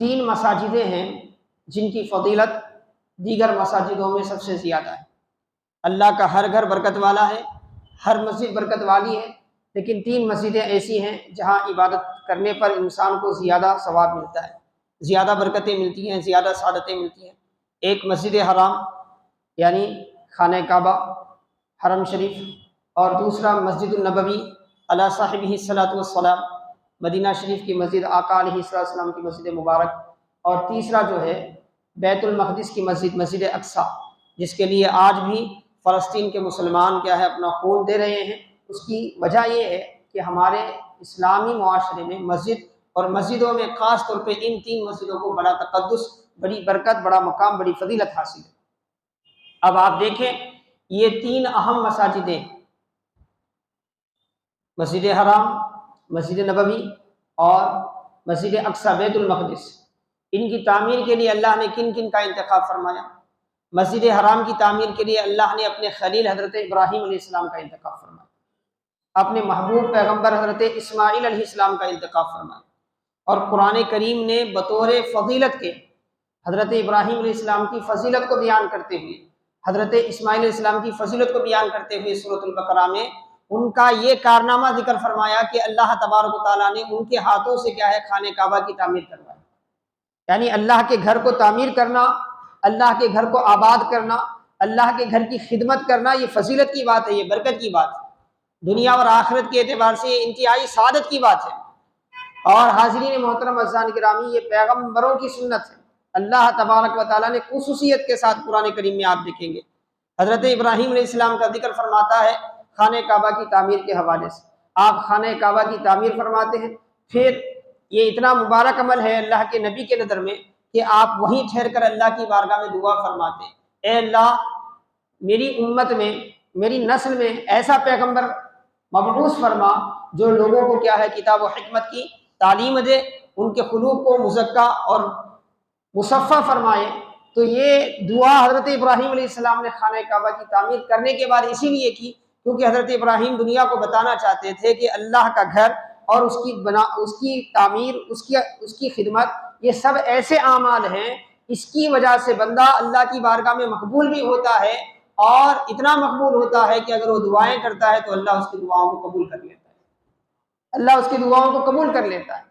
تین مساجدیں ہیں جن کی فضیلت دیگر مساجدوں میں سب سے زیادہ ہے۔ اللہ کا ہر گھر برکت والا ہے، ہر مسجد برکت والی ہے، لیکن تین مسجدیں ایسی ہیں جہاں عبادت کرنے پر انسان کو زیادہ ثواب ملتا ہے، زیادہ برکتیں ملتی ہیں، زیادہ سعادتیں ملتی ہیں۔ ایک مسجد حرام یعنی خانہ کعبہ، حرم شریف، اور دوسرا مسجد النبوی علی صاحبہ الصلاۃ والسلام، مدینہ شریف کی مسجد، آقا علیہ الصلوۃ والسلام کی مسجد مبارک، اور تیسرا جو ہے بیت المقدس کی مسجد، مسجد اقصیٰ، جس کے لیے آج بھی فلسطین کے مسلمان کیا ہے اپنا خون دے رہے ہیں۔ اس کی وجہ یہ ہے کہ ہمارے اسلامی معاشرے میں مسجد اور مسجدوں میں خاص طور پہ ان تین مسجدوں کو بڑا تقدس، بڑی برکت، بڑا مقام، بڑی فضیلت حاصل ہے۔ اب آپ دیکھیں یہ تین اہم مساجدیں، مسجد حرام، مسجد نبوی اور مسجد اقصیٰ بیت المقدس، ان کی تعمیر کے لیے اللہ نے کن کن کا انتخاب فرمایا؟ مسجد حرام کی تعمیر کے لیے اللہ نے اپنے خلیل حضرت ابراہیم علیہ السلام کا انتخاب فرمایا، اپنے محبوب پیغمبر حضرت اسماعیل علیہ السلام کا انتخاب فرمایا، اور قرآن کریم نے بطور فضیلت کے حضرت ابراہیم علیہ السلام کی فضیلت کو بیان کرتے ہوئے، حضرت اسماعیل علیہ السلام کی فضیلت کو بیان کرتے ہوئے سورۃ البقرہ میں ان کا یہ کارنامہ ذکر فرمایا کہ اللہ تبارک و تعالیٰ نے ان کے ہاتھوں سے کیا ہے خانہ کعبہ کی تعمیر کروائی۔ یعنی اللہ کے گھر کو تعمیر کرنا، اللہ کے گھر کو آباد کرنا، اللہ کے گھر کی خدمت کرنا، یہ فضیلت کی بات ہے، یہ برکت کی بات ہے، دنیا اور آخرت کے اعتبار سے یہ انتہائی سعادت کی بات ہے۔ اور حاضرین محترم عزیزان گرامی، یہ پیغمبروں کی سنت ہے۔ اللہ تبارک و تعالیٰ نے خصوصیت کے ساتھ قرآن کریم میں آپ دیکھیں گے حضرت ابراہیم علیہ السلام کا ذکر فرماتا ہے خانہ کعبہ کی تعمیر کے حوالے سے۔ آپ خانہ کعبہ کی تعمیر فرماتے ہیں، پھر یہ اتنا مبارک عمل ہے اللہ کے نبی کے نظر میں کہ آپ وہیں ٹھہر کر اللہ کی بارگاہ میں دعا فرماتے ہیں، اے اللہ میری امت میں، میری نسل میں ایسا پیغمبر مبعوث فرما جو لوگوں کو کیا ہے کتاب و حکمت کی تعلیم دے، ان کے قلوب کو مزکا اور مصفہ فرمائے۔ تو یہ دعا حضرت ابراہیم علیہ السلام نے خانہ کعبہ کی تعمیر کرنے کے بعد اسی لیے کی کیونکہ حضرت ابراہیم دنیا کو بتانا چاہتے تھے کہ اللہ کا گھر اور اس کی تعمیر، اس کی خدمت، یہ سب ایسے اعمال ہیں اس کی وجہ سے بندہ اللہ کی بارگاہ میں مقبول بھی ہوتا ہے، اور اتنا مقبول ہوتا ہے کہ اگر وہ دعائیں کرتا ہے تو اللہ اس کی دعاؤں کو قبول کر لیتا ہے، اللہ اس کی دعاؤں کو قبول کر لیتا ہے۔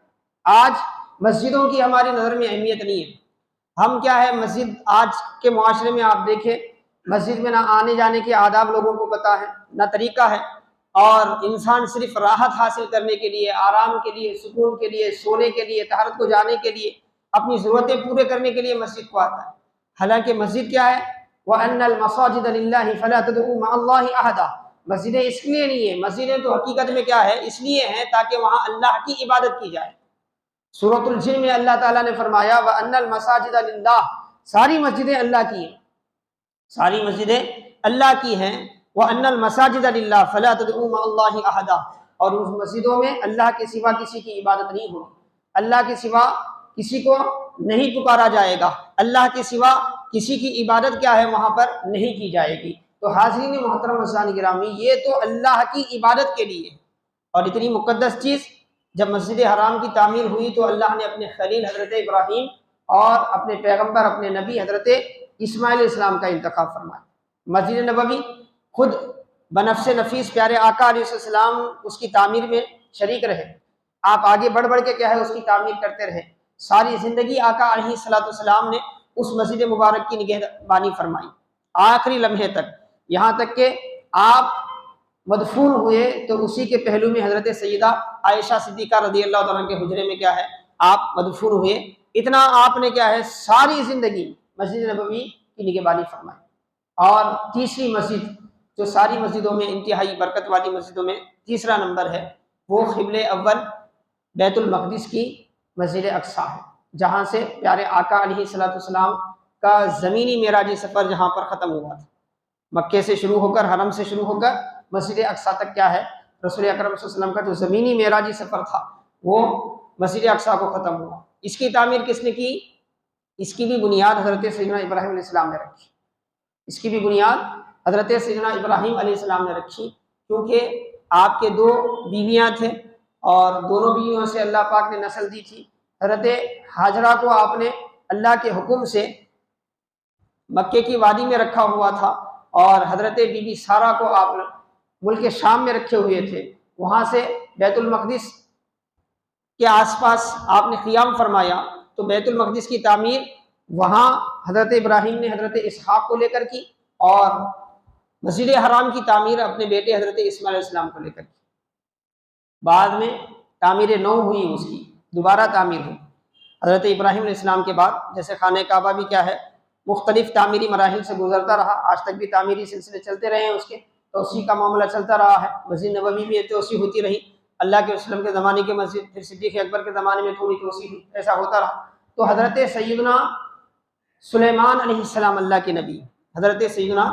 آج مسجدوں کی ہماری نظر میں اہمیت نہیں ہے، ہم کیا ہے مسجد آج کے معاشرے میں آپ دیکھیں مسجد میں نہ آنے جانے کے آداب لوگوں کو پتہ ہے، نہ طریقہ ہے، اور انسان صرف راحت حاصل کرنے کے لیے، آرام کے لیے، سکون کے لیے، سونے کے لیے، طہارت کو جانے کے لیے، اپنی ضرورتیں پورے کرنے کے لیے مسجد کو آتا ہے۔ حالانکہ مسجد کیا ہے؟ وَأَنَّ الْمَسَاجِدَ لِلَّهِ فَلَا تَدْعُوا مَعَ اللَّهِ أَحَدًا، مسجدیں اس لیے نہیں ہیں، مسجدیں تو حقیقت میں کیا ہے اس لیے ہیں تاکہ وہاں اللہ کی عبادت کی جائے۔ سورۃ الجن میں اللہ تعالیٰ نے فرمایا وَأَنَّ الْمَسَاجِدَ لِلَّهِ، ساری مسجدیں اللہ کی ہیں، ساری مسجدیں اللہ کی ہیں۔ وَأَنَّ الْمَسَاجِدَ لِلَّهِ فَلَا تَدْعُوا مَعَ اللَّهِ أَحَدًا، اور اس مسجدوں میں اللہ کے سوا کسی کی عبادت نہیں ہوگی، اللہ کے سوا کسی کو نہیں پکارا جائے گا، اللہ کے سوا کسی کی عبادت کیا ہے وہاں پر نہیں کی جائے گی۔ تو حاضرین محترم عزیزان گرامی، یہ تو اللہ کی عبادت کے لیے، اور اتنی مقدس چیز جب مسجد حرام کی تعمیر ہوئی تو اللہ نے اپنے خلیل حضرت ابراہیم اور اپنے پیغمبر، اپنے نبی حضرت اسماعیل علیہ السلام کا انتخاب فرمایا۔ مسجد نبوی خود بنفس نفیس پیارے آقا علیہ السلام اس کی تعمیر میں شریک رہے، آپ آگے بڑھ بڑھ کے کیا ہے اس کی تعمیر کرتے رہے، ساری زندگی آقا علیہ السلام نے اس مسجد مبارک کی نگہبانی فرمائی آخری لمحے تک، یہاں تک کہ آپ مدفون ہوئے تو اسی کے پہلو میں حضرت سیدہ عائشہ صدیقہ رضی اللہ تعالیٰ کے حجرے میں کیا ہے آپ مدفون ہوئے۔ اتنا آپ نے کیا ہے ساری زندگی مسجد نبوی کی نگہبانی فرمائی۔ اور تیسری مسجد جو ساری مسجدوں میں انتہائی برکت والی مسجدوں میں تیسرا نمبر ہے، وہ قبلہ اول بیت المقدس کی مسجد اقصیٰ ہے، جہاں سے پیارے آقا علیہ السلام کا زمینی معراجی سفر جہاں پر ختم ہوا تھا، مکے سے شروع ہو کر، حرم سے شروع ہو کر مسجد اقصیٰ تک کیا ہے رسول اکرم صلی اللہ علیہ وسلم کا جو زمینی معراجی سفر تھا وہ مسجد اقصیٰ کو ختم ہوا۔ اس کی تعمیر کس نے کی؟ اس کی بھی بنیاد حضرت سیدنا ابراہیم علیہ السلام نے رکھی، اس کی بھی بنیاد حضرت سیدنا ابراہیم علیہ السلام نے رکھی، کیونکہ آپ کے دو بیویاں تھے اور دونوں بیویوں سے اللہ پاک نے نسل دی تھی، حضرت حاجرہ کو آپ نے اللہ کے حکم سے مکے کی وادی میں رکھا ہوا تھا، اور حضرت بی بی سارہ کو آپ ملک شام میں رکھے ہوئے تھے، وہاں سے بیت المقدس کے آس پاس آپ نے قیام فرمایا، تو بیت المقدس کی تعمیر وہاں حضرت ابراہیم نے حضرت اسحاق کو لے کر کی، اور مسجد حرام کی تعمیر اپنے بیٹے حضرت اسماعیل علیہ السلام کو لے کر کی۔ بعد میں تعمیر نو ہوئی، اس کی دوبارہ تعمیر ہوئی حضرت ابراہیم علیہ السلام کے بعد۔ جیسے خانہ کعبہ بھی کیا ہے، مختلف تعمیری مراحل سے گزرتا رہا، آج تک بھی تعمیری سلسلے چلتے رہے ہیں، اس کے توسیع کا معاملہ چلتا رہا ہے۔ مسجد نبوی بھی توسیع ہوتی رہی، اللہ کے وسلم کے زمانے کے مسجد، پھر صدیق اکبر کے زمانے میں تھوڑی توسیع ہوئی، ایسا ہوتا رہا۔ تو حضرت سیدنا سلیمان علیہ السلام، اللہ کے نبی حضرت سیدنا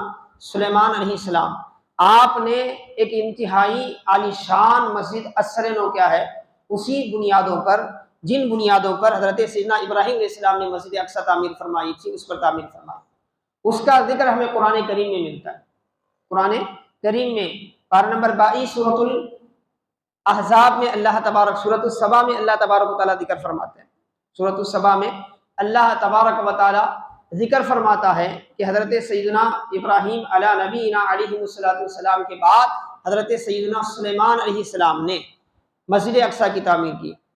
سلیمان علیہ السلام، آپ نے ایک انتہائی عالی شان مسجد اثر نو کیا ہے، اسی بنیادوں پر، جن بنیادوں پر حضرت سیدنا ابراہیم علیہ السلام نے مسجد اقصی تعمیر فرمائی تھی، اس پر تعمیر فرمائی۔ اس کا ذکر ہمیں قرآن کریم میں ملتا ہے۔ قرآن کریم میں پارہ نمبر 22 سورۃ الاحزاب میں اللہ تبارک، سورۃ السبا میں اللہ تبارک و تعالیٰ ذکر فرماتے ہیں۔ سورۃ السبا میں اللہ تبارک و تعالیٰ ذکر فرماتا ہے کہ حضرت سیدنا ابراہیم علی نبینا علیہ السلام کے بعد حضرت سیدنا سلیمان علیہ السلام نے مسجد اقصی کی تعمیر کی۔